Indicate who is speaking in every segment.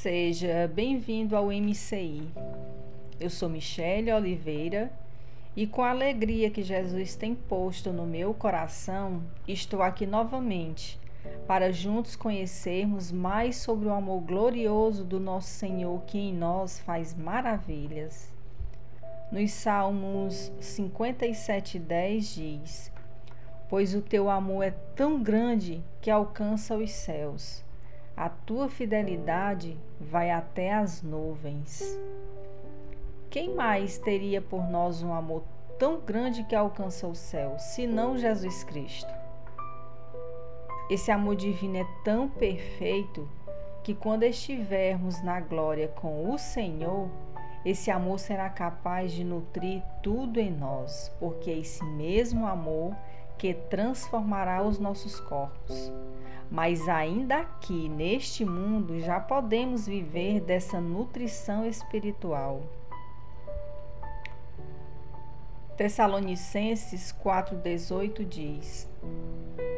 Speaker 1: Seja bem-vindo ao MCI. Eu sou Michele Oliveira e com a alegria que Jesus tem posto no meu coração, estou aqui novamente para juntos conhecermos mais sobre o amor glorioso do nosso Senhor que em nós faz maravilhas. Nos Salmos 57:10 diz: Pois o teu amor é tão grande que alcança os céus. A tua fidelidade vai até as nuvens. Quem mais teria por nós um amor tão grande que alcança o céu, senão Jesus Cristo? Esse amor divino é tão perfeito que quando estivermos na glória com o Senhor, esse amor será capaz de nutrir tudo em nós, porque é esse mesmo amor que transformará os nossos corpos. Mas ainda aqui, neste mundo, já podemos viver dessa nutrição espiritual. Tessalonicenses 4:18 diz: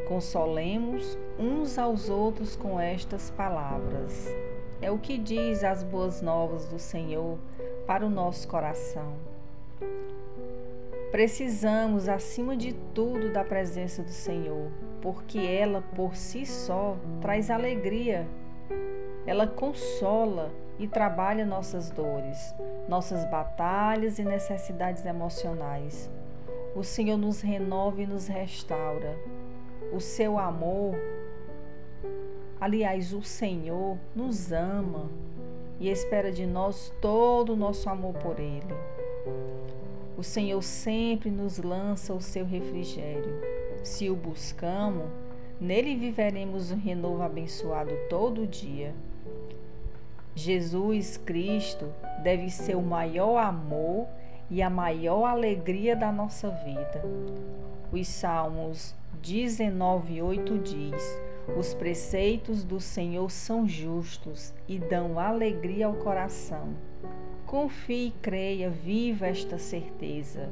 Speaker 1: Consolemos uns aos outros com estas palavras. É o que diz as boas novas do Senhor para o nosso coração. Precisamos, acima de tudo, da presença do Senhor, porque ela, por si só, traz alegria. Ela consola e trabalha nossas dores, nossas batalhas e necessidades emocionais. O Senhor nos renova e nos restaura. O seu amor, aliás, o Senhor nos ama e espera de nós todo o nosso amor por Ele. O Senhor sempre nos lança o seu refrigério. Se o buscamos, nele viveremos um renovo abençoado todo dia. Jesus Cristo deve ser o maior amor e a maior alegria da nossa vida. Os Salmos 19:8 diz: Os preceitos do Senhor são justos e dão alegria ao coração. Confie e creia, viva esta certeza.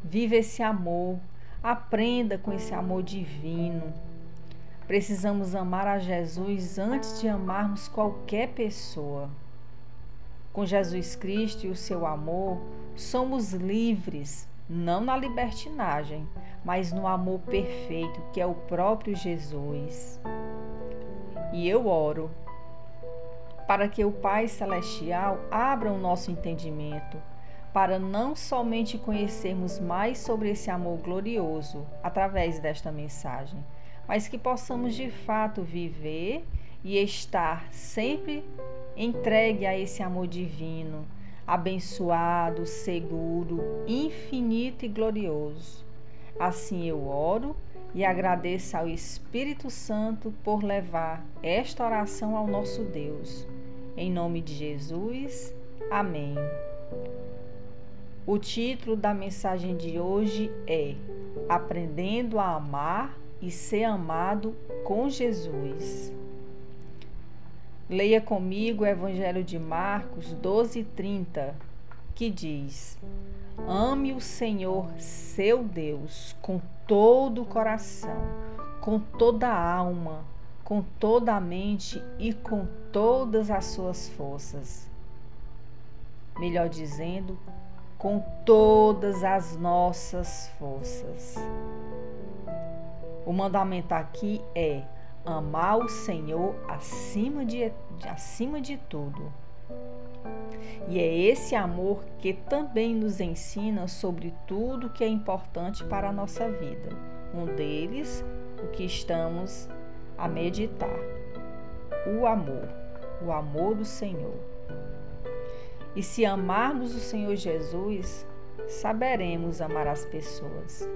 Speaker 1: Viva esse amor, aprenda com esse amor divino. Precisamos amar a Jesus antes de amarmos qualquer pessoa. Com Jesus Cristo e o seu amor, somos livres, não na libertinagem, mas no amor perfeito que é o próprio Jesus. E eu oro para que o Pai Celestial abra o nosso entendimento, para não somente conhecermos mais sobre esse amor glorioso através desta mensagem, mas que possamos de fato viver e estar sempre entregue a esse amor divino, abençoado, seguro, infinito e glorioso. Assim eu oro e agradeço ao Espírito Santo por levar esta oração ao nosso Deus. Em nome de Jesus, amém. O título da mensagem de hoje é Aprendendo a Amar e Ser Amado com Jesus. Leia comigo o Evangelho de Marcos 12:30, que diz: Ame o Senhor, seu Deus, com todo o coração, com toda a alma, com toda a mente e com todas as suas forças. Melhor dizendo, com todas as nossas forças. O mandamento aqui é amar o Senhor acima de tudo. E é esse amor que também nos ensina sobre tudo que é importante para a nossa vida. Um deles, o que estamos a meditar. O amor do Senhor. E se amarmos o Senhor Jesus, saberemos amar as pessoas.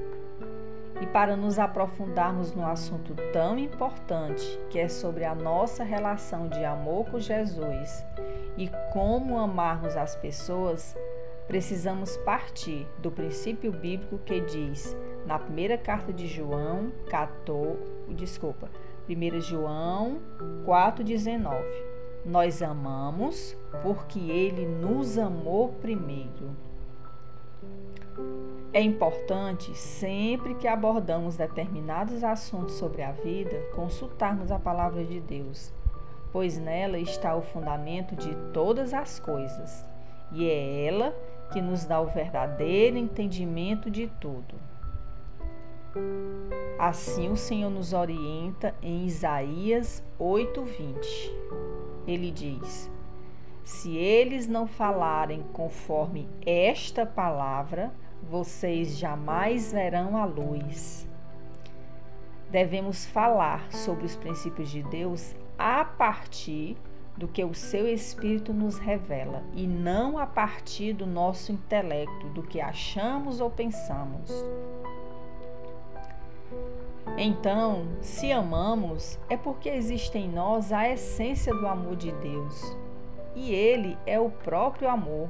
Speaker 1: E para nos aprofundarmos num assunto tão importante, que é sobre a nossa relação de amor com Jesus e como amarmos as pessoas, precisamos partir do princípio bíblico que diz na primeira carta de João, 1 João 4,19: Nós amamos porque Ele nos amou primeiro. É importante, sempre que abordamos determinados assuntos sobre a vida, consultarmos a palavra de Deus, pois nela está o fundamento de todas as coisas, e é ela que nos dá o verdadeiro entendimento de tudo. Assim o Senhor nos orienta em Isaías 8:20. Ele diz: se eles não falarem conforme esta palavra, vocês jamais verão a luz. Devemos falar sobre os princípios de Deus a partir do que o seu Espírito nos revela e não a partir do nosso intelecto, do que achamos ou pensamos. Então, se amamos, é porque existe em nós a essência do amor de Deus, e Ele é o próprio amor.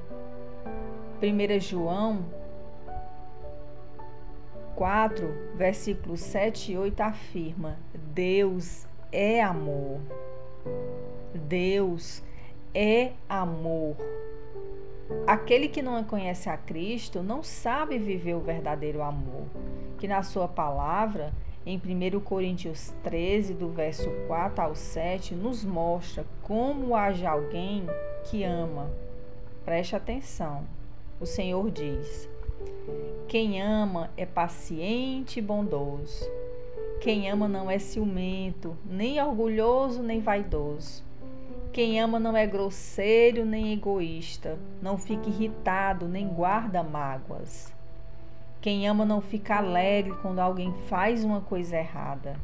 Speaker 1: 1 João 4, versículos 7 e 8 afirma: Deus é amor. Deus é amor. Aquele que não conhece a Cristo não sabe viver o verdadeiro amor, que na sua palavra, em 1 Coríntios 13, do verso 4 ao 7, nos mostra como age alguém que ama. Preste atenção. O Senhor diz: quem ama é paciente e bondoso. Quem ama não é ciumento, nem orgulhoso, nem vaidoso. Quem ama não é grosseiro, nem egoísta. Não fica irritado, nem guarda mágoas. Quem ama não fica alegre quando alguém faz uma coisa errada,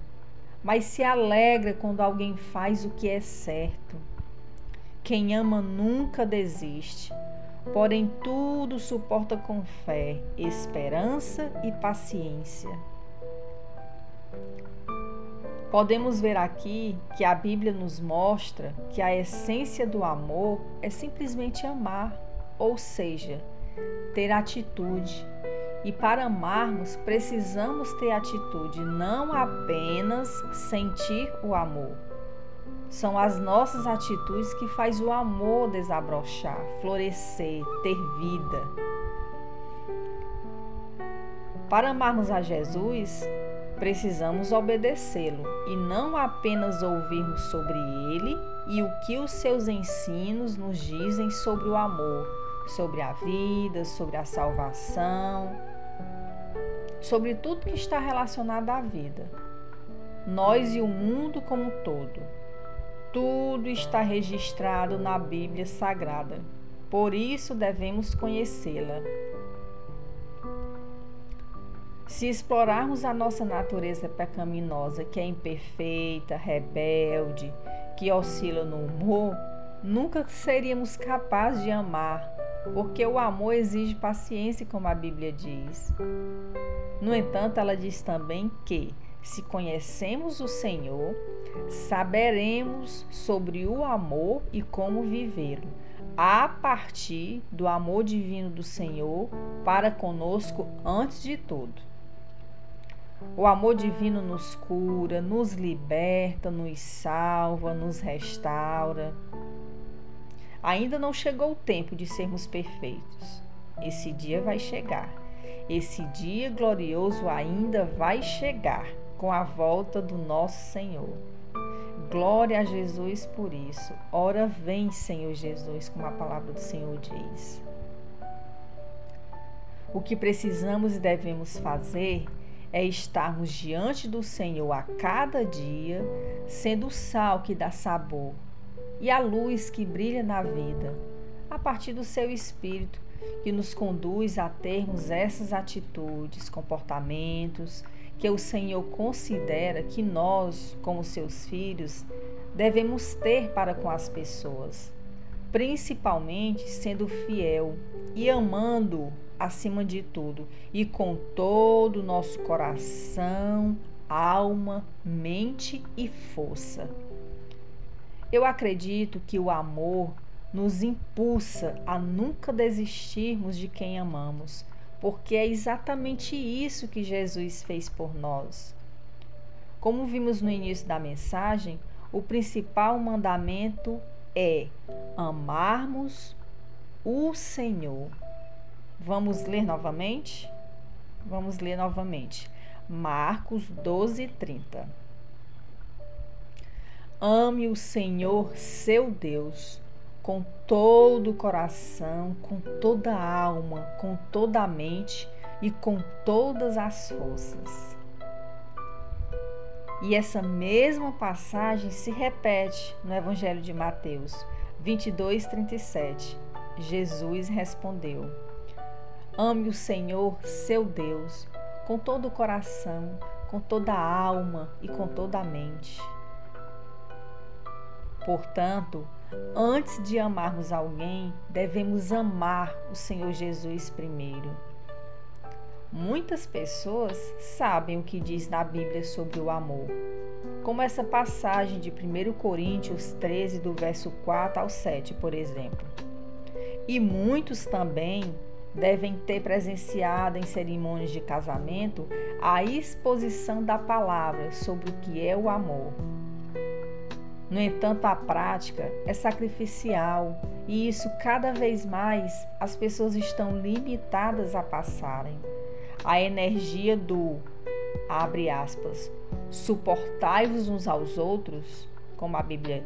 Speaker 1: mas se alegra quando alguém faz o que é certo. Quem ama nunca desiste, porém tudo suporta com fé, esperança e paciência. Podemos ver aqui que a Bíblia nos mostra que a essência do amor é simplesmente amar, ou seja, ter atitude. E para amarmos, precisamos ter atitude, não apenas sentir o amor. São as nossas atitudes que faz o amor desabrochar, florescer, ter vida. Para amarmos a Jesus, precisamos obedecê-lo e não apenas ouvirmos sobre ele e o que os seus ensinos nos dizem sobre o amor, sobre a vida, sobre a salvação, sobre tudo que está relacionado à vida. Nós e o mundo como um todo. Tudo está registrado na Bíblia Sagrada. Por isso devemos conhecê-la. Se explorarmos a nossa natureza pecaminosa, que é imperfeita, rebelde, que oscila no humor, nunca seríamos capazes de amar, porque o amor exige paciência, como a Bíblia diz. No entanto, ela diz também que, se conhecemos o Senhor, saberemos sobre o amor e como vivê-lo, a partir do amor divino do Senhor para conosco antes de tudo. O amor divino nos cura, nos liberta, nos salva, nos restaura. Ainda não chegou o tempo de sermos perfeitos. Esse dia vai chegar. Esse dia glorioso ainda vai chegar com a volta do nosso Senhor. Glória a Jesus por isso. Ora vem, Senhor Jesus, como a palavra do Senhor diz. O que precisamos e devemos fazer é estarmos diante do Senhor a cada dia, sendo o sal que dá sabor e a luz que brilha na vida, a partir do seu Espírito, que nos conduz a termos essas atitudes, comportamentos que o Senhor considera que nós, como seus filhos, devemos ter para com as pessoas, principalmente sendo fiel e amando acima de tudo e com todo o nosso coração, alma, mente e força. Eu acredito que o amor nos impulsa a nunca desistirmos de quem amamos, porque é exatamente isso que Jesus fez por nós. Como vimos no início da mensagem, o principal mandamento é amarmos o Senhor. Vamos ler novamente? Vamos ler novamente. Marcos 12:30. Ame o Senhor, seu Deus, com todo o coração, com toda a alma, com toda a mente e com todas as forças. E essa mesma passagem se repete no Evangelho de Mateus 22:37. Jesus respondeu: ame o Senhor, seu Deus, com todo o coração, com toda a alma e com toda a mente. Portanto, antes de amarmos alguém, devemos amar o Senhor Jesus primeiro. Muitas pessoas sabem o que diz na Bíblia sobre o amor, como essa passagem de 1 Coríntios 13, do verso 4 ao 7, por exemplo. E muitos também devem ter presenciado em cerimônias de casamento a exposição da palavra sobre o que é o amor. No entanto, a prática é sacrificial e isso cada vez mais as pessoas estão limitadas a passarem. A energia do, abre aspas, suportai-vos uns aos outros, como a Bíblia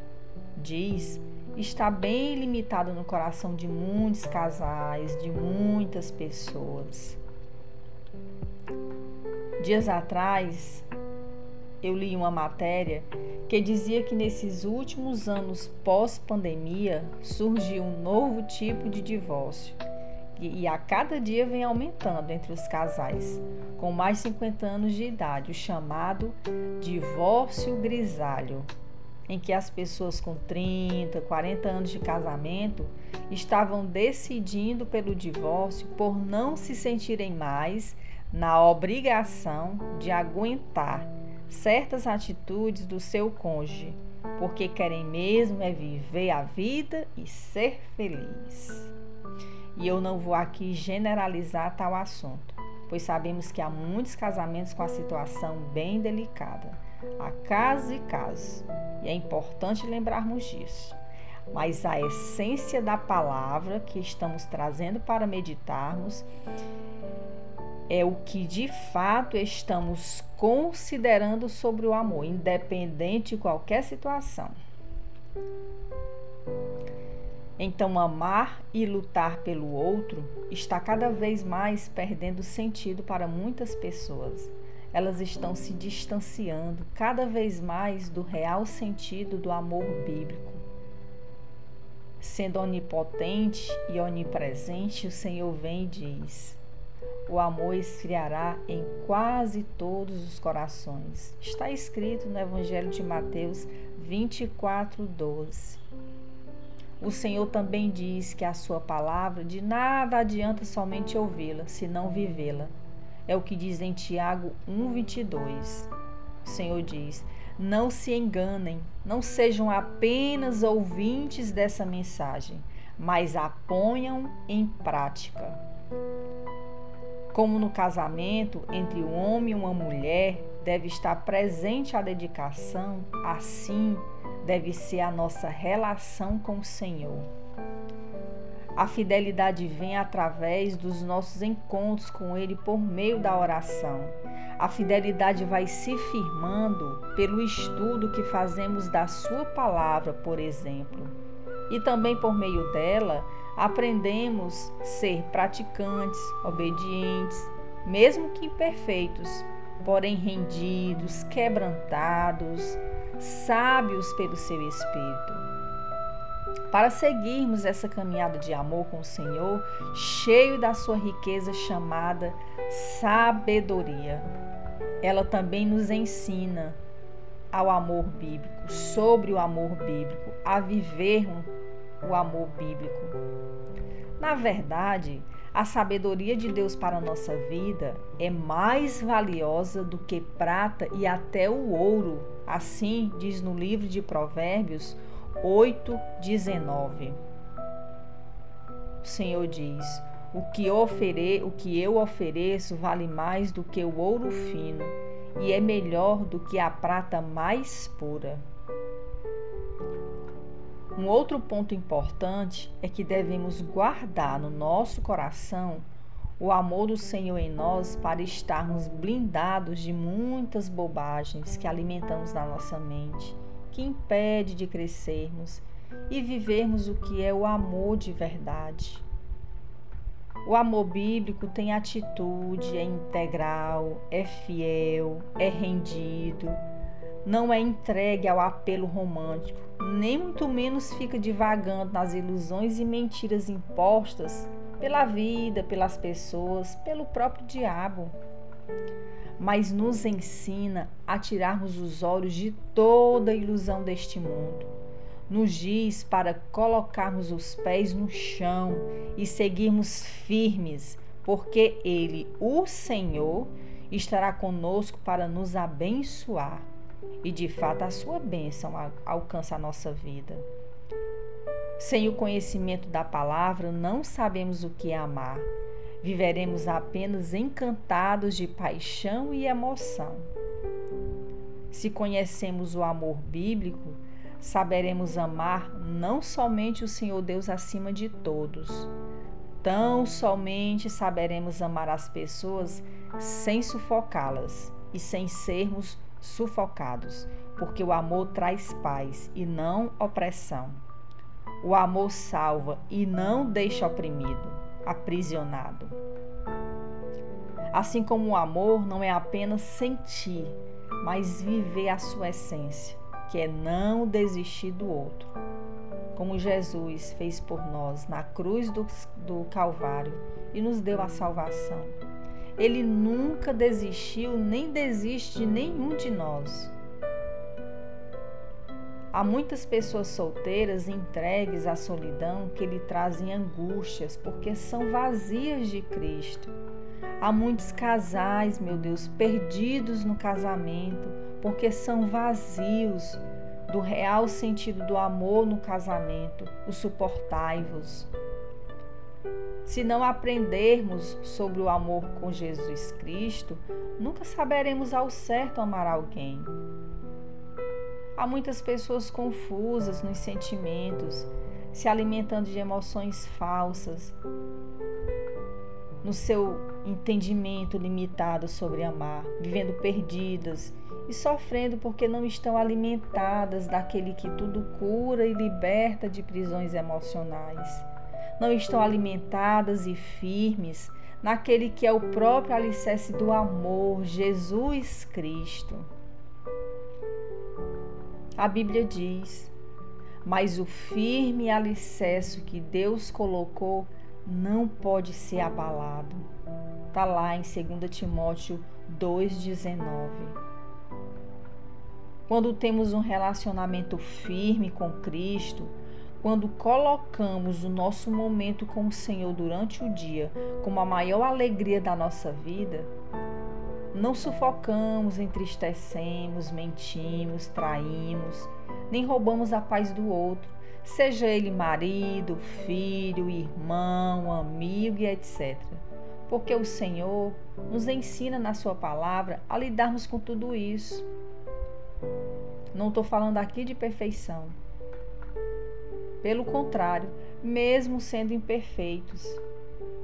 Speaker 1: diz, está bem limitada no coração de muitos casais, de muitas pessoas. Dias atrás, eu li uma matéria que dizia que nesses últimos anos pós-pandemia surgiu um novo tipo de divórcio e a cada dia vem aumentando entre os casais com mais de 50 anos de idade, o chamado divórcio grisalho, em que as pessoas com 30, 40 anos de casamento estavam decidindo pelo divórcio por não se sentirem mais na obrigação de aguentar certas atitudes do seu cônjuge, porque querem mesmo é viver a vida e ser feliz. E eu não vou aqui generalizar tal assunto, pois sabemos que há muitos casamentos com a situação bem delicada. Há casos e casos, e é importante lembrarmos disso. Mas a essência da palavra que estamos trazendo para meditarmos é o que de fato estamos considerando sobre o amor, independente de qualquer situação. Então, amar e lutar pelo outro está cada vez mais perdendo sentido para muitas pessoas. Elas estão se distanciando cada vez mais do real sentido do amor bíblico. Sendo onipotente e onipresente, o Senhor vem e diz: o amor esfriará em quase todos os corações. Está escrito no Evangelho de Mateus 24:12. O Senhor também diz que a sua palavra de nada adianta somente ouvi-la, se não vivê-la. É o que diz em Tiago 1:22. O Senhor diz: não se enganem, não sejam apenas ouvintes dessa mensagem, mas a ponham em prática. Como no casamento entre um homem e uma mulher deve estar presente a dedicação, assim deve ser a nossa relação com o Senhor. A fidelidade vem através dos nossos encontros com Ele por meio da oração. A fidelidade vai se firmando pelo estudo que fazemos da Sua palavra, por exemplo. E também por meio dela, aprendemos a ser praticantes, obedientes, mesmo que imperfeitos, porém rendidos, quebrantados, sábios pelo seu Espírito. Para seguirmos essa caminhada de amor com o Senhor, cheio da sua riqueza chamada sabedoria, ela também nos ensina ao amor bíblico, sobre o amor bíblico, a viver o amor bíblico. Na verdade, a sabedoria de Deus para a nossa vida é mais valiosa do que prata e até o ouro. Assim diz no livro de Provérbios 8:19. O Senhor diz: o que eu ofereço vale mais do que o ouro fino e é melhor do que a prata mais pura. Um outro ponto importante é que devemos guardar no nosso coração o amor do Senhor em nós para estarmos blindados de muitas bobagens que alimentamos na nossa mente, que impede de crescermos e vivermos o que é o amor de verdade. O amor bíblico tem atitude, é integral, é fiel, é rendido, não é entregue ao apelo romântico, nem muito menos fica divagando nas ilusões e mentiras impostas pela vida, pelas pessoas, pelo próprio diabo. Mas nos ensina a tirarmos os olhos de toda a ilusão deste mundo. Nos diz para colocarmos os pés no chão e seguirmos firmes, porque Ele, o Senhor, estará conosco para nos abençoar. E de fato a sua bênção alcança a nossa vida. Sem o conhecimento da palavra, não sabemos o que é amar. Viveremos apenas encantados de paixão e emoção. Se conhecemos o amor bíblico, saberemos amar não somente o Senhor Deus acima de todos, tão somente saberemos amar as pessoas sem sufocá-las e sem sermos sufocados, porque o amor traz paz e não opressão. O amor salva e não deixa oprimido, aprisionado. Assim como o amor não é apenas sentir, mas viver a sua essência, que é não desistir do outro. Como Jesus fez por nós na cruz do Calvário e nos deu a salvação. Ele nunca desistiu, nem desiste de nenhum de nós. Há muitas pessoas solteiras entregues à solidão que lhe trazem angústias porque são vazias de Cristo. Há muitos casais, meu Deus, perdidos no casamento porque são vazios do real sentido do amor no casamento, o suportai-vos. Se não aprendermos sobre o amor com Jesus Cristo, nunca saberemos ao certo amar alguém. Há muitas pessoas confusas nos sentimentos, se alimentando de emoções falsas, no seu entendimento limitado sobre amar, vivendo perdidas e sofrendo porque não estão alimentadas daquele que tudo cura e liberta de prisões emocionais. Não estão alimentadas e firmes naquele que é o próprio alicerce do amor, Jesus Cristo. A Bíblia diz: mas o firme alicerce que Deus colocou não pode ser abalado. Está lá em 2 Timóteo 2,19. Quando temos um relacionamento firme com Cristo, quando colocamos o nosso momento com o Senhor durante o dia como a maior alegria da nossa vida, não sufocamos, entristecemos, mentimos, traímos, nem roubamos a paz do outro, seja ele marido, filho, irmão, amigo e etc. Porque o Senhor nos ensina na sua palavra a lidarmos com tudo isso. Não estou falando aqui de perfeição. Pelo contrário, mesmo sendo imperfeitos,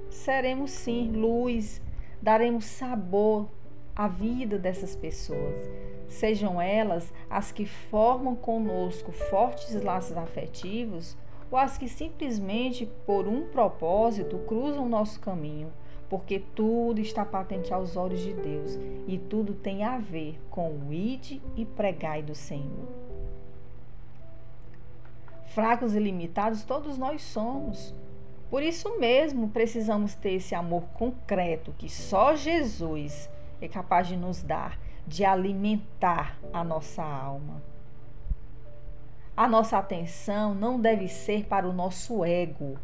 Speaker 1: seremos sim luz, daremos sabor à vida dessas pessoas. Sejam elas as que formam conosco fortes laços afetivos ou as que simplesmente por um propósito cruzam o nosso caminho, porque tudo está patente aos olhos de Deus e tudo tem a ver com o ide e pregai do Senhor. Fracos e limitados todos nós somos. Por isso mesmo precisamos ter esse amor concreto que só Jesus é capaz de nos dar, de alimentar a nossa alma. A nossa atenção não deve ser para o nosso ego,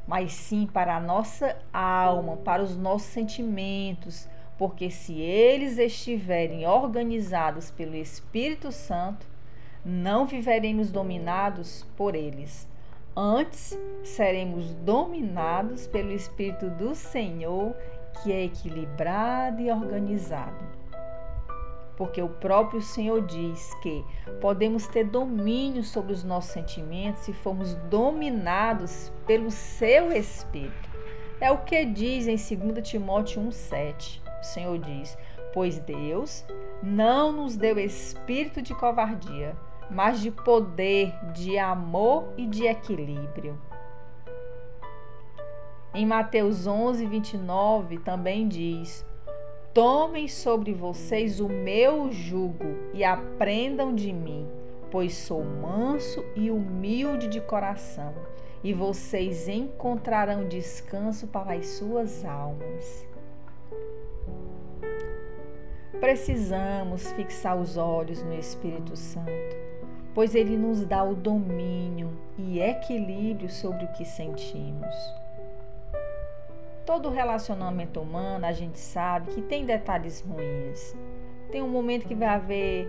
Speaker 1: mas sim para a nossa alma, para os nossos sentimentos, porque se eles estiverem organizados pelo Espírito Santo, não viveremos dominados por eles. Antes, seremos dominados pelo Espírito do Senhor, que é equilibrado e organizado. Porque o próprio Senhor diz que podemos ter domínio sobre os nossos sentimentos se formos dominados pelo seu Espírito. É o que diz em 2 Timóteo 1,7. O Senhor diz: pois Deus não nos deu espírito de covardia, mas de poder, de amor e de equilíbrio. Em Mateus 11:29 também diz: tomem sobre vocês o meu jugo e aprendam de mim, pois sou manso e humilde de coração, e vocês encontrarão descanso para as suas almas. Precisamos fixar os olhos no Espírito Santo, pois ele nos dá o domínio e equilíbrio sobre o que sentimos. Todo relacionamento humano, a gente sabe que tem detalhes ruins. Tem um momento que vai haver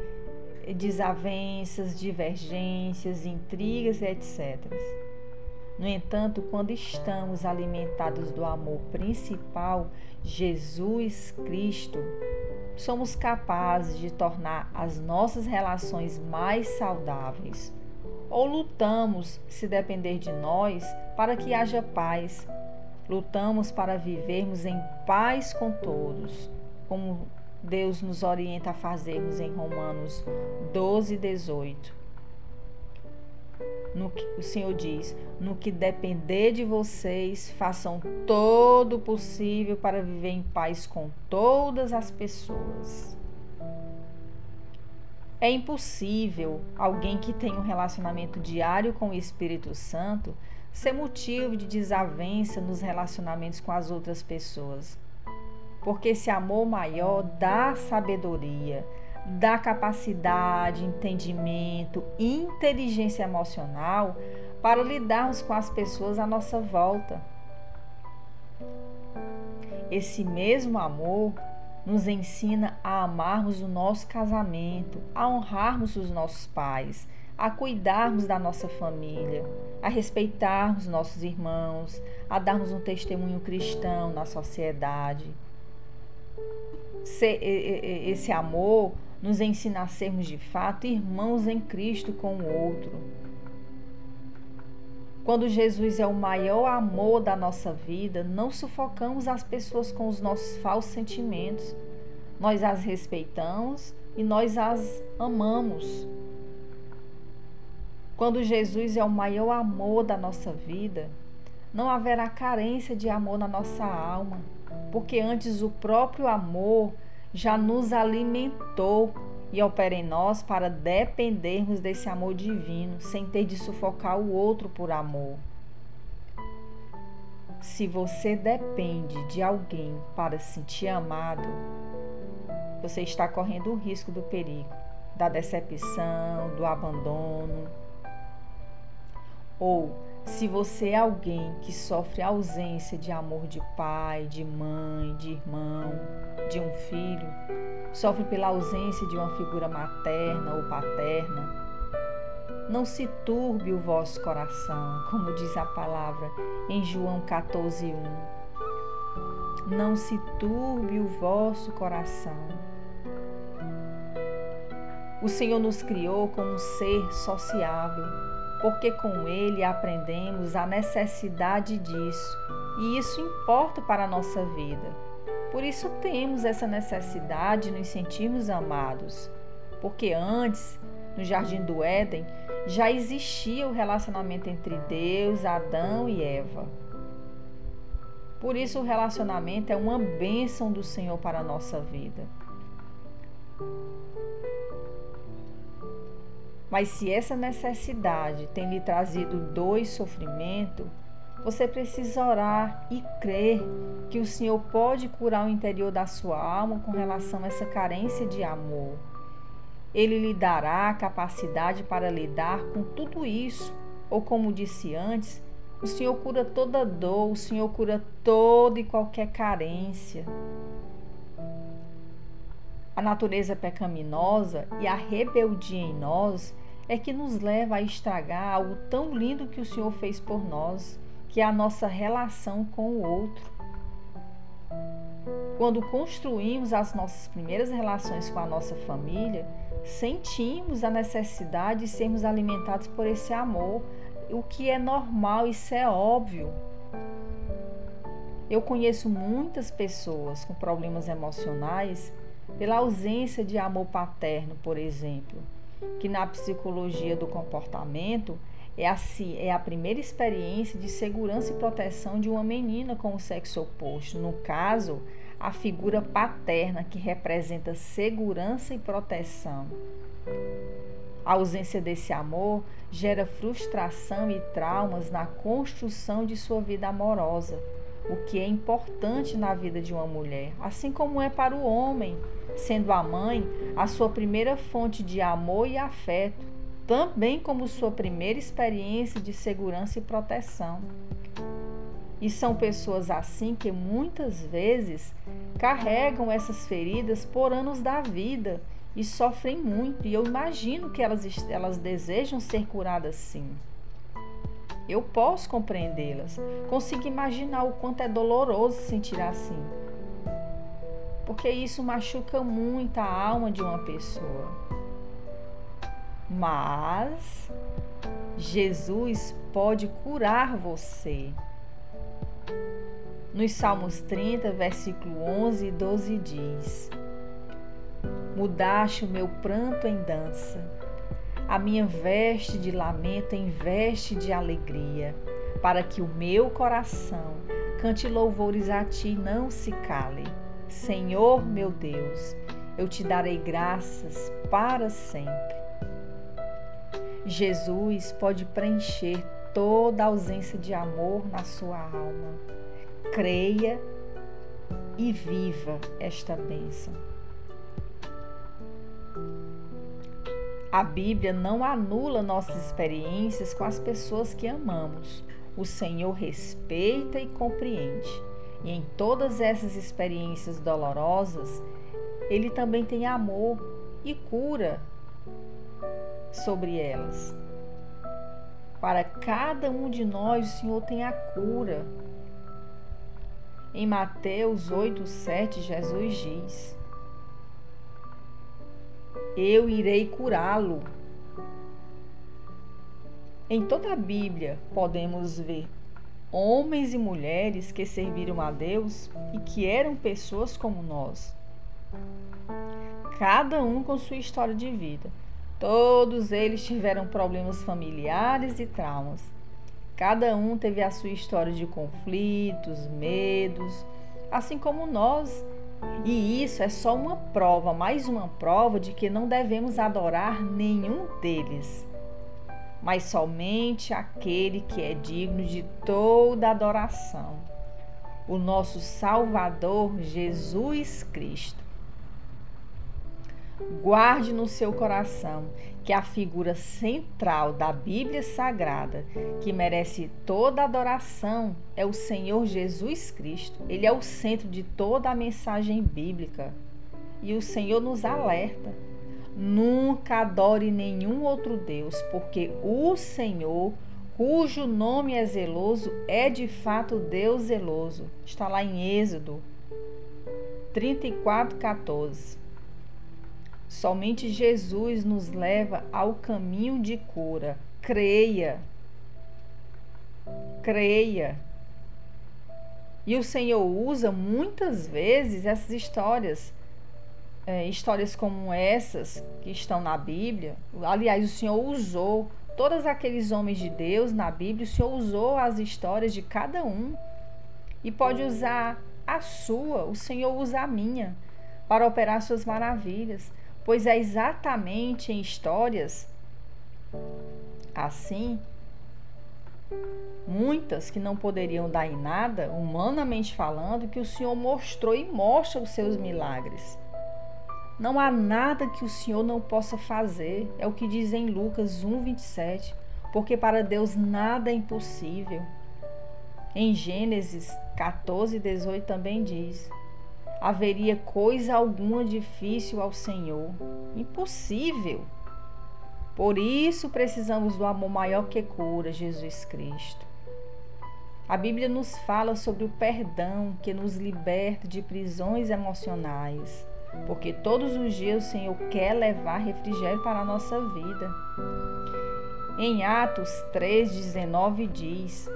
Speaker 1: desavenças, divergências, intrigas, etc. No entanto, quando estamos alimentados do amor principal, Jesus Cristo, somos capazes de tornar as nossas relações mais saudáveis. Ou lutamos, se depender de nós, para que haja paz. Lutamos para vivermos em paz com todos, como Deus nos orienta a fazermos em Romanos 12:18. O Senhor diz: no que depender de vocês, façam todo o possível para viver em paz com todas as pessoas. É impossível alguém que tem um relacionamento diário com o Espírito Santo ser motivo de desavença nos relacionamentos com as outras pessoas. Porque esse amor maior dá sabedoria, dá capacidade, entendimento, inteligência emocional para lidarmos com as pessoas à nossa volta. Esse mesmo amor nos ensina a amarmos o nosso casamento, a honrarmos os nossos pais, a cuidarmos da nossa família, a respeitarmos nossos irmãos, a darmos um testemunho cristão na sociedade. Esse amor nos ensina a sermos de fato irmãos em Cristo com o outro. Quando Jesus é o maior amor da nossa vida, não sufocamos as pessoas com os nossos falsos sentimentos. Nós as respeitamos e nós as amamos. Quando Jesus é o maior amor da nossa vida, não haverá carência de amor na nossa alma, porque antes o próprio amor já nos alimentou e opera em nós para dependermos desse amor divino, sem ter de sufocar o outro por amor. Se você depende de alguém para se sentir amado, você está correndo o risco do perigo, da decepção, do abandono. Ou, se você é alguém que sofre ausência de amor de pai, de mãe, de irmão, de um filho, sofre pela ausência de uma figura materna ou paterna, não se turbe o vosso coração, como diz a palavra em João 14:1. Não se turbe o vosso coração. O Senhor nos criou como um ser sociável, porque com Ele aprendemos a necessidade disso, e isso importa para a nossa vida. Por isso temos essa necessidade de nos sentirmos amados, porque antes, no Jardim do Éden, já existia o relacionamento entre Deus, Adão e Eva. Por isso o relacionamento é uma bênção do Senhor para a nossa vida. Mas se essa necessidade tem lhe trazido dor e sofrimento, você precisa orar e crer que o Senhor pode curar o interior da sua alma com relação a essa carência de amor. Ele lhe dará a capacidade para lidar com tudo isso, ou como disse antes, o Senhor cura toda dor, o Senhor cura toda e qualquer carência. A natureza pecaminosa e a rebeldia em nós é que nos leva a estragar algo tão lindo que o Senhor fez por nós, que é a nossa relação com o outro. Quando construímos as nossas primeiras relações com a nossa família, sentimos a necessidade de sermos alimentados por esse amor, o que é normal, isso é óbvio. Eu conheço muitas pessoas com problemas emocionais pela ausência de amor paterno, por exemplo, que na psicologia do comportamento é a primeira experiência de segurança e proteção de uma menina com o sexo oposto. No caso, a figura paterna, que representa segurança e proteção. A ausência desse amor gera frustração e traumas na construção de sua vida amorosa, o que é importante na vida de uma mulher, assim como é para o homem, sendo a mãe a sua primeira fonte de amor e afeto, também como sua primeira experiência de segurança e proteção. E são pessoas assim que muitas vezes carregam essas feridas por anos da vida e sofrem muito. E eu imagino que elas desejam ser curadas sim. Eu posso compreendê-las. Consigo imaginar o quanto é doloroso se sentir assim. Porque isso machuca muito a alma de uma pessoa. Mas Jesus pode curar você. Nos Salmos 30, versículo 11 e 12 diz: mudaste o meu pranto em dança, a minha veste de lamento em veste de alegria, para que o meu coração cante louvores a ti e não se cale. Senhor meu Deus, eu te darei graças para sempre. Jesus pode preencher toda a ausência de amor na sua alma. Creia e viva esta bênção. A Bíblia não anula nossas experiências com as pessoas que amamos. O Senhor respeita e compreende. E em todas essas experiências dolorosas, Ele também tem amor e cura sobre elas. Para cada um de nós, o Senhor tem a cura. Em Mateus 8:7, Jesus diz: eu irei curá-lo. Em toda a Bíblia podemos ver homens e mulheres que serviram a Deus e que eram pessoas como nós. Cada um com sua história de vida. Todos eles tiveram problemas familiares e traumas. Cada um teve a sua história de conflitos, medos, assim como nós. E isso é só uma prova, mais uma prova de que não devemos adorar nenhum deles, mas somente aquele que é digno de toda adoração, o nosso Salvador Jesus Cristo. Guarde no seu coração que a figura central da Bíblia Sagrada, que merece toda adoração, é o Senhor Jesus Cristo. Ele é o centro de toda a mensagem bíblica. E o Senhor nos alerta: nunca adore nenhum outro Deus, porque o Senhor, cujo nome é zeloso, é de fato Deus zeloso. Está lá em Êxodo 34:14. Somente Jesus nos leva ao caminho de cura. Creia. Creia. E o Senhor usa muitas vezes essas histórias, histórias como essas que estão na Bíblia. Aliás, o Senhor usou todos aqueles homens de Deus na Bíblia. O Senhor usou as histórias de cada um e pode usar a sua. O Senhor usa a minha para operar suas maravilhas. Pois é exatamente em histórias assim, muitas que não poderiam dar em nada, humanamente falando, que o Senhor mostrou e mostra os seus milagres. Não há nada que o Senhor não possa fazer, é o que diz em Lucas 1:27, porque para Deus nada é impossível. Em Gênesis 14:18 também diz: haveria coisa alguma difícil ao Senhor? Impossível. Por isso precisamos do amor maior que cura, Jesus Cristo. A Bíblia nos fala sobre o perdão que nos liberta de prisões emocionais, porque todos os dias o Senhor quer levar refrigério para a nossa vida. Em Atos 3:19 diz: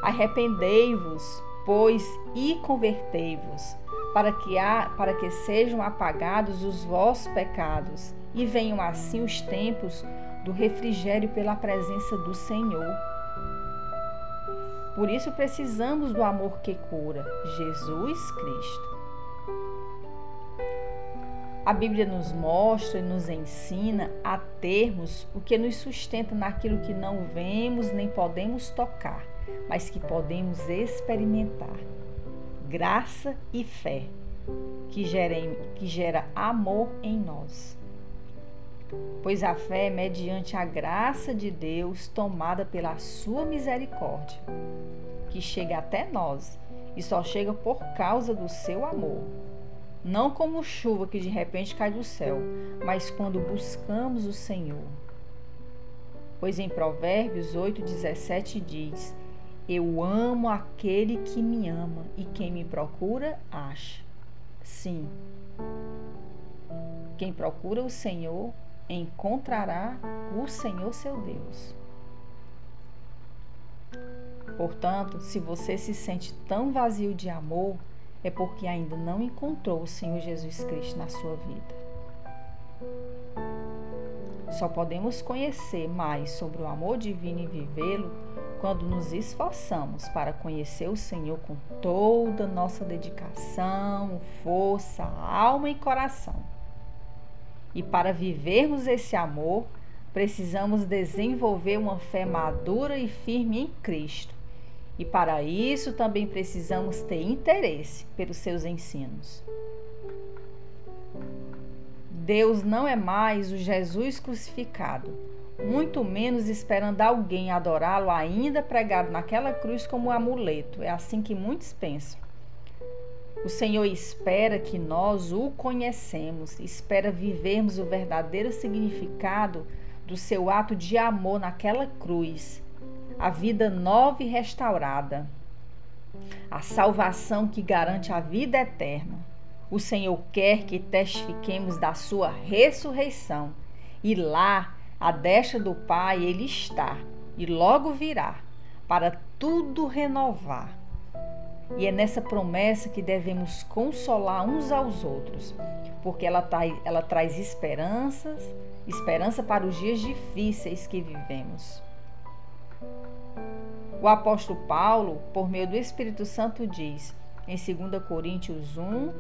Speaker 1: arrependei-vos, pois, e convertei-vos, para que sejam apagados os vossos pecados e venham assim os tempos do refrigério pela presença do Senhor. Por isso precisamos do amor que cura, Jesus Cristo. A Bíblia nos mostra e nos ensina a termos o que nos sustenta naquilo que não vemos nem podemos tocar, mas que podemos experimentar. Graça e fé, que gera amor em nós. Pois a fé é mediante a graça de Deus tomada pela sua misericórdia, que chega até nós e só chega por causa do seu amor. Não como chuva que de repente cai do céu, mas quando buscamos o Senhor. Pois em Provérbios 8,17 diz: eu amo aquele que me ama e quem me procura, acha. Sim, quem procura o Senhor, encontrará o Senhor seu Deus. Portanto, se você se sente tão vazio de amor, é porque ainda não encontrou o Senhor Jesus Cristo na sua vida. Só podemos conhecer mais sobre o amor divino e vivê-lo quando nos esforçamos para conhecer o Senhor com toda a nossa dedicação, força, alma e coração. E para vivermos esse amor, precisamos desenvolver uma fé madura e firme em Cristo. E para isso também precisamos ter interesse pelos seus ensinos. Deus não é mais o Jesus crucificado, muito menos esperando alguém adorá-lo ainda pregado naquela cruz como um amuleto. É assim que muitos pensam. O Senhor espera que nós o conhecemos, espera vivermos o verdadeiro significado do seu ato de amor naquela cruz, a vida nova e restaurada, a salvação que garante a vida eterna. O Senhor quer que testifiquemos da sua ressurreição e lá, à destra do Pai, Ele está e logo virá para tudo renovar. E é nessa promessa que devemos consolar uns aos outros, porque ela traz esperança para os dias difíceis que vivemos. O apóstolo Paulo, por meio do Espírito Santo, diz em 2 Coríntios 1,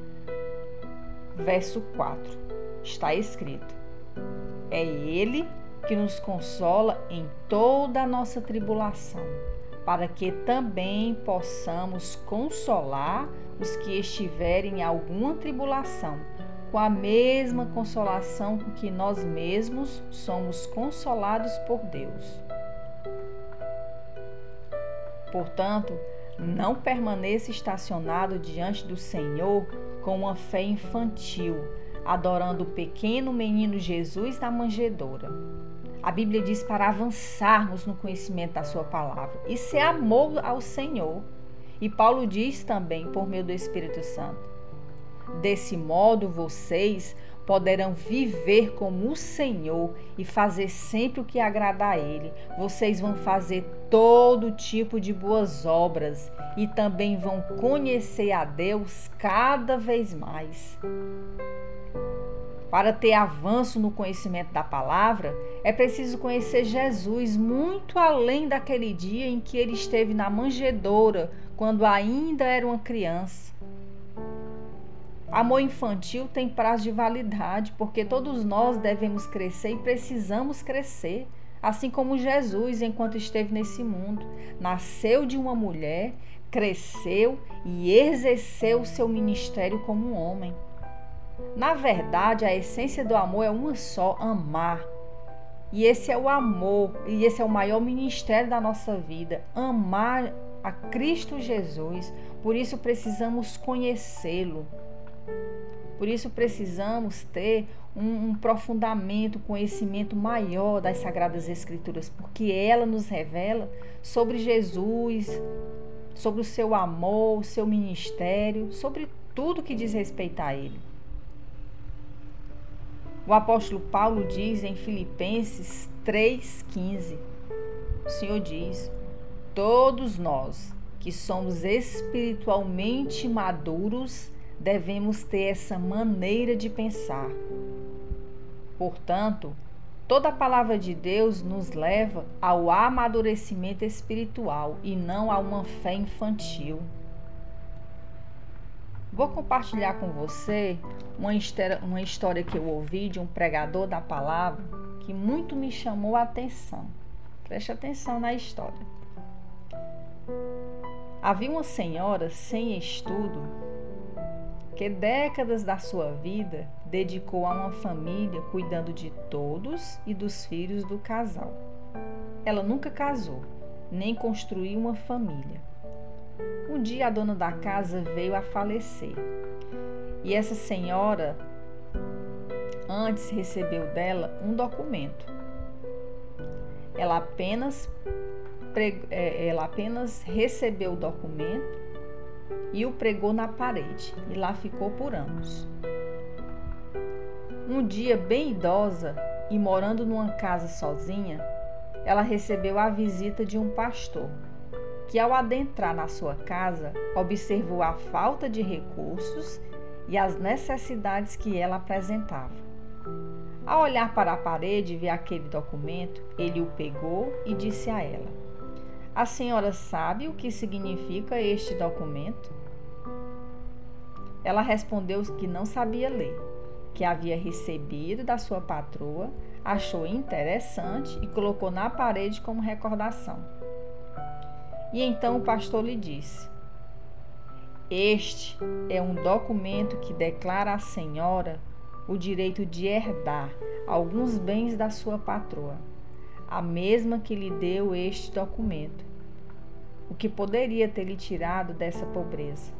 Speaker 1: verso 4, está escrito: é Ele que nos consola em toda a nossa tribulação, para que também possamos consolar os que estiverem em alguma tribulação, com a mesma consolação com que nós mesmos somos consolados por Deus. Portanto, não permaneça estacionado diante do Senhor com uma fé infantil, adorando o pequeno menino Jesus na manjedoura. A Bíblia diz para avançarmos no conhecimento da sua palavra. Isso é amor ao Senhor. E Paulo diz também, por meio do Espírito Santo: desse modo vocês poderão viver como o Senhor e fazer sempre o que agrada a Ele. Vocês vão fazer todo tipo de boas obras e também vão conhecer a Deus cada vez mais. Para ter avanço no conhecimento da palavra, é preciso conhecer Jesus muito além daquele dia em que ele esteve na manjedoura, quando ainda era uma criança. Amor infantil tem prazo de validade, porque todos nós devemos crescer e precisamos crescer, assim como Jesus, enquanto esteve nesse mundo, nasceu de uma mulher, cresceu e exerceu seu ministério como um homem. Na verdade, a essência do amor é uma só: amar. E esse é o amor, e esse é o maior ministério da nossa vida: amar a Cristo Jesus. Por isso precisamos conhecê-lo. Por isso precisamos ter um aprofundamento, conhecimento maior das Sagradas Escrituras, porque ela nos revela sobre Jesus, sobre o seu amor, o seu ministério, sobre tudo que diz respeito a ele. O apóstolo Paulo diz em Filipenses 3,15, o Senhor diz: todos nós que somos espiritualmente maduros devemos ter essa maneira de pensar. Portanto, toda a palavra de Deus nos leva ao amadurecimento espiritual e não a uma fé infantil. Vou compartilhar com você uma história que eu ouvi de um pregador da palavra que muito me chamou a atenção. Preste atenção na história. Havia uma senhora sem estudo que décadas da sua vida dedicou a uma família cuidando de todos e dos filhos do casal. Ela nunca casou, nem construiu uma família. Um dia a dona da casa veio a falecer e essa senhora antes recebeu dela um documento. Ela apenas recebeu o documento e o pregou na parede e lá ficou por anos. Um dia, bem idosa e morando numa casa sozinha, ela recebeu a visita de um pastor que, ao adentrar na sua casa, observou a falta de recursos e as necessidades que ela apresentava. Ao olhar para a parede e ver aquele documento, ele o pegou e disse a ela: "A senhora sabe o que significa este documento?" Ela respondeu que não sabia ler, que havia recebido da sua patroa, achou interessante e colocou na parede como recordação. E então o pastor lhe disse: "Este é um documento que declara à senhora o direito de herdar alguns bens da sua patroa, a mesma que lhe deu este documento, o que poderia ter lhe tirado dessa pobreza."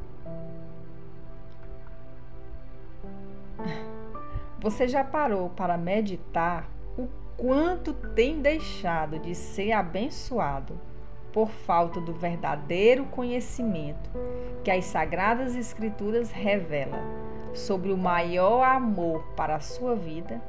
Speaker 1: Você já parou para meditar o quanto tem deixado de ser abençoado por falta do verdadeiro conhecimento que as Sagradas Escrituras revelam sobre o maior amor para a sua vida?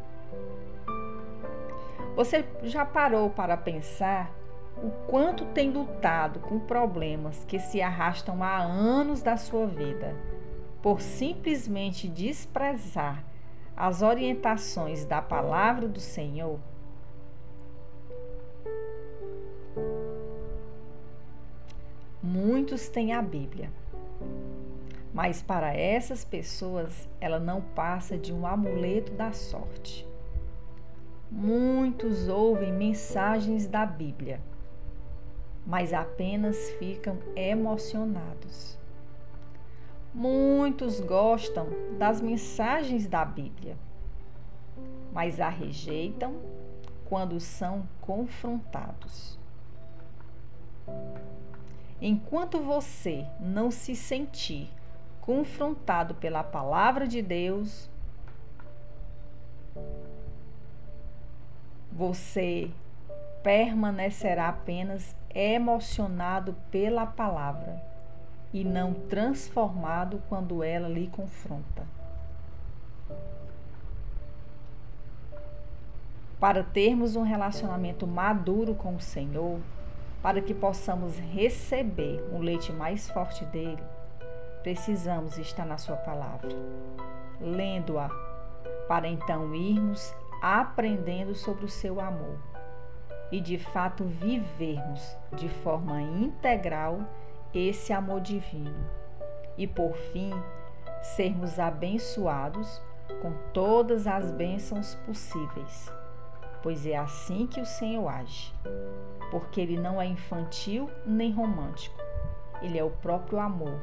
Speaker 1: Você já parou para pensar o quanto tem lutado com problemas que se arrastam há anos da sua vida por simplesmente desprezar as orientações da palavra do Senhor? Muitos têm a Bíblia, mas para essas pessoas ela não passa de um amuleto da sorte. Muitos ouvem mensagens da Bíblia, mas apenas ficam emocionados. Muitos gostam das mensagens da Bíblia, mas a rejeitam quando são confrontados. Enquanto você não se sentir confrontado pela palavra de Deus, você permanecerá apenas emocionado pela palavra e não transformado quando ela lhe confronta. Para termos um relacionamento maduro com o Senhor, para que possamos receber o leite mais forte dele, precisamos estar na sua palavra, lendo-a, para então irmos aprendendo sobre o seu amor e de fato vivermos de forma integral esse amor divino e, por fim, sermos abençoados com todas as bênçãos possíveis, pois é assim que o Senhor age, porque Ele não é infantil nem romântico. Ele é o próprio amor,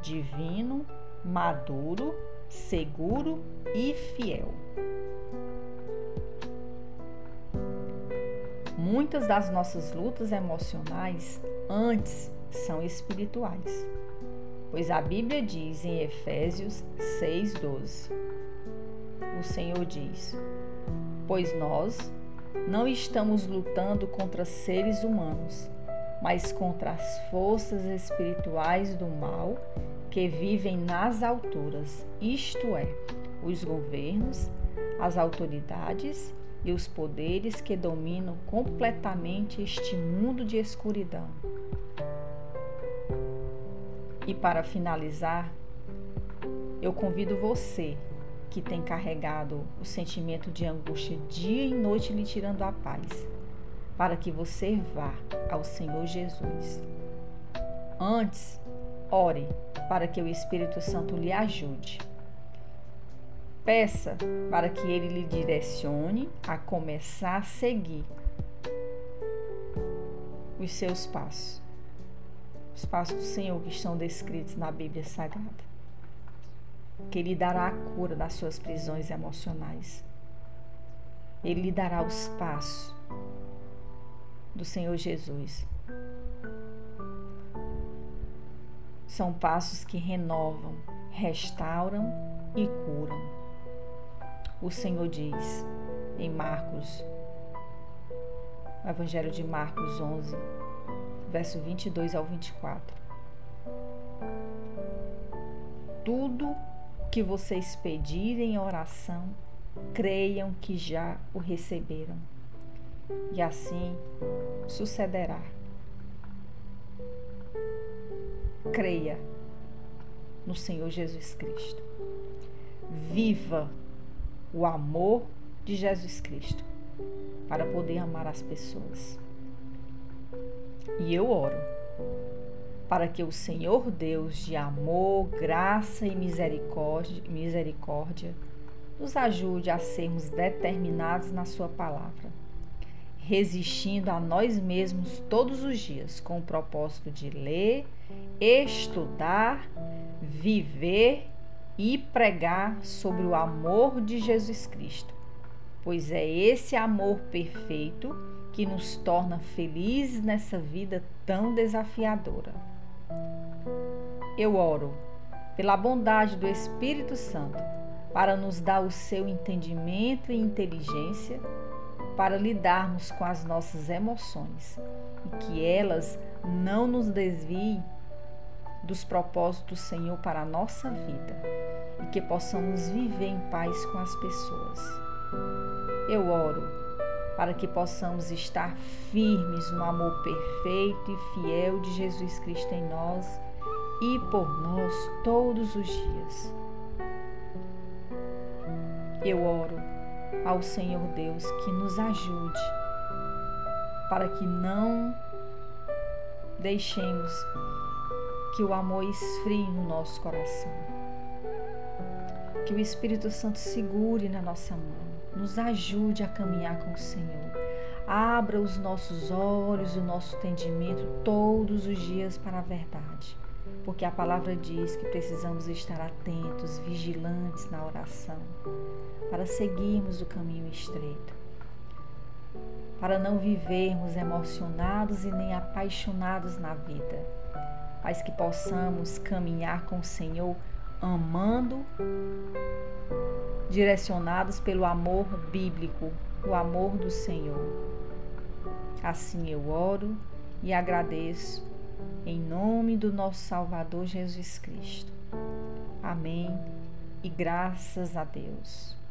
Speaker 1: divino, maduro, seguro e fiel. Muitas das nossas lutas emocionais antes são espirituais, pois a Bíblia diz em Efésios 6:12, o Senhor diz: "Pois nós não estamos lutando contra seres humanos, mas contra as forças espirituais do mal que vivem nas alturas, isto é, os governos, as autoridades e os poderes que dominam completamente este mundo de escuridão." E para finalizar, eu convido você que tem carregado o sentimento de angústia dia e noite lhe tirando a paz, para que você vá ao Senhor Jesus. Antes, ore para que o Espírito Santo lhe ajude. Peça para que ele lhe direcione a começar a seguir os seus passos, os passos do Senhor que estão descritos na Bíblia Sagrada, que Ele dará a cura das suas prisões emocionais. Ele lhe dará os passos do Senhor Jesus. São passos que renovam, restauram e curam. O Senhor diz em Marcos, no Evangelho de Marcos 11, verso 22 ao 24. Tudo que vocês pedirem em oração, creiam que já o receberam, e assim sucederá. Creia no Senhor Jesus Cristo. Viva o amor de Jesus Cristo para poder amar as pessoas. E eu oro para que o Senhor Deus de amor, graça e misericórdia nos ajude a sermos determinados na sua palavra, resistindo a nós mesmos todos os dias com o propósito de ler, estudar, viver e pregar sobre o amor de Jesus Cristo, pois é esse amor perfeito que nos torna felizes nessa vida tão desafiadora. Eu oro pela bondade do Espírito Santo para nos dar o seu entendimento e inteligência para lidarmos com as nossas emoções e que elas não nos desviem dos propósitos do Senhor para a nossa vida e que possamos viver em paz com as pessoas. Eu oro para que possamos estar firmes no amor perfeito e fiel de Jesus Cristo em nós e por nós todos os dias. Eu oro ao Senhor Deus que nos ajude para que não deixemos que o amor esfrie no nosso coração. Que o Espírito Santo segure na nossa mão, nos ajude a caminhar com o Senhor. Abra os nossos olhos, o nosso entendimento todos os dias para a verdade, porque a palavra diz que precisamos estar atentos, vigilantes na oração, para seguirmos o caminho estreito, para não vivermos emocionados e nem apaixonados na vida, mas que possamos caminhar com o Senhor amando, direcionados pelo amor bíblico, o amor do Senhor. Assim eu oro e agradeço em nome do nosso Salvador Jesus Cristo. Amém e graças a Deus.